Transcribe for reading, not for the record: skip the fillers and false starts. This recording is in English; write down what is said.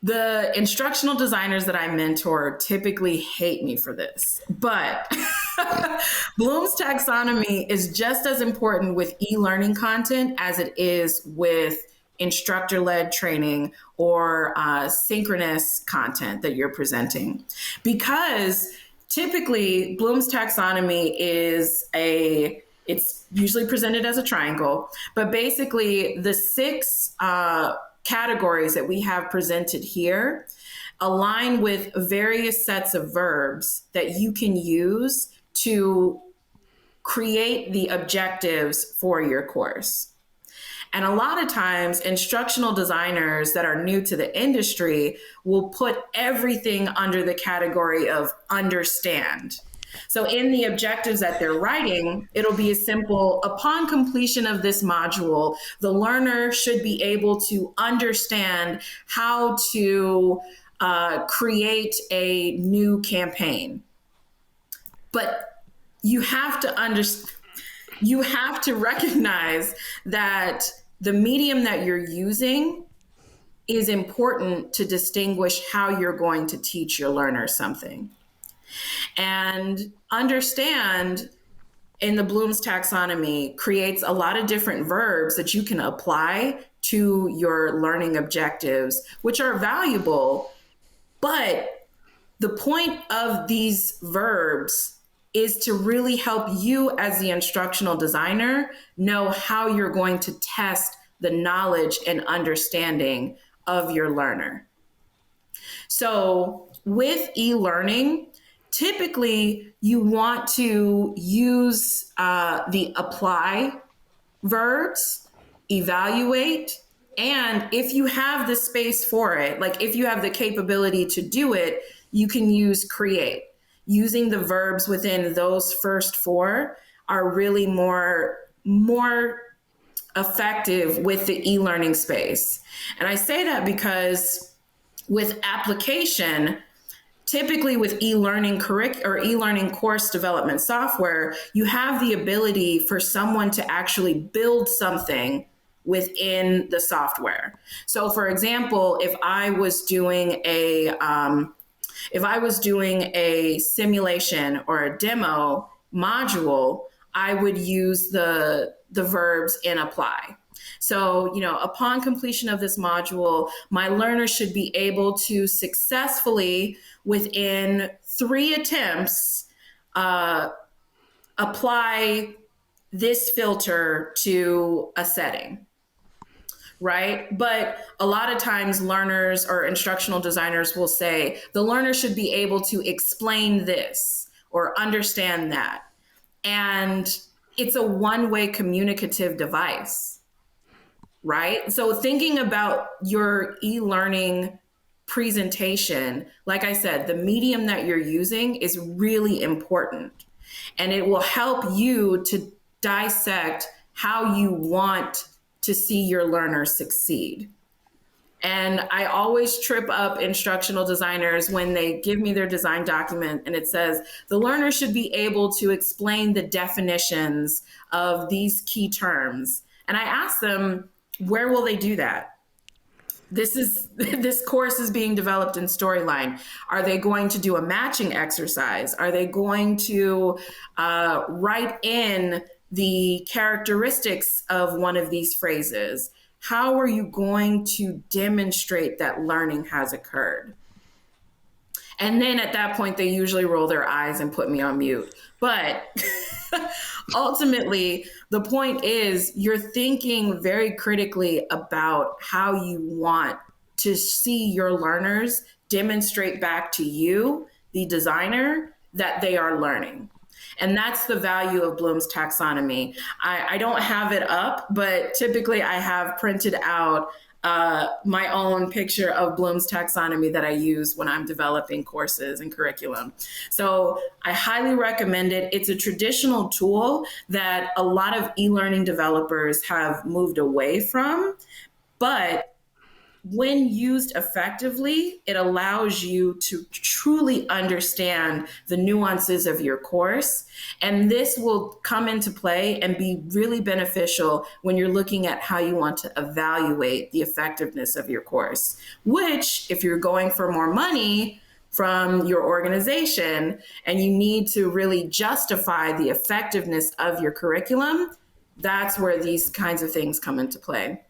The instructional designers that I mentor typically hate me for this, but Bloom's taxonomy is just as important with e-learning content as it is with instructor-led training or synchronous content that you're presenting. Because typically Bloom's taxonomy it's usually presented as a triangle, but basically the six categories that we have presented here align with various sets of verbs that you can use to create the objectives for your course. And a lot of times, instructional designers that are new to the industry will put everything under the category of understand. So in the objectives that they're writing, it'll be as simple, upon completion of this module, the learner should be able to understand how to create a new campaign. But you have to recognize that the medium that you're using is important to distinguish how you're going to teach your learner something. And understand in the Bloom's taxonomy creates a lot of different verbs that you can apply to your learning objectives, which are valuable. But the point of these verbs is to really help you as the instructional designer know how you're going to test the knowledge and understanding of your learner. So with e-learning, typically you want to use the apply verbs, evaluate, and if you have the space for it, like if you have the capability to do it, you can use create. Using the verbs within those first four are really more effective with the e-learning space. And I say that because with application, typically with e-learning e-learning course development software, you have the ability for someone to actually build something within the software. So for example, if I was doing a simulation or a demo module, I would use the verbs in apply. So, upon completion of this module, my learner should be able to successfully, within 3 attempts, apply this filter to a setting. Right? But a lot of times learners or instructional designers will say the learner should be able to explain this or understand that. And it's a one-way communicative device, right? So thinking about your e-learning presentation, like I said, the medium that you're using is really important. And it will help you to dissect how you want to see your learners succeed. And I always trip up instructional designers when they give me their design document and it says the learner should be able to explain the definitions of these key terms. And I ask them, where will they do that? This course is being developed in Storyline. Are they going to do a matching exercise? Are they going to write in the characteristics of one of these phrases? How are you going to demonstrate that learning has occurred? And then at that point, they usually roll their eyes and put me on mute. But ultimately, the point is you're thinking very critically about how you want to see your learners demonstrate back to you, the designer, that they are learning. And that's the value of Bloom's taxonomy. I don't have it up, but typically I have printed out my own picture of Bloom's taxonomy that I use when I'm developing courses and curriculum. So I highly recommend it. It's a traditional tool that a lot of e-learning developers have moved away from, but when used effectively, it allows you to truly understand the nuances of your course. And this will come into play and be really beneficial when you're looking at how you want to evaluate the effectiveness of your course, which, if you're going for more money from your organization and you need to really justify the effectiveness of your curriculum, that's where these kinds of things come into play.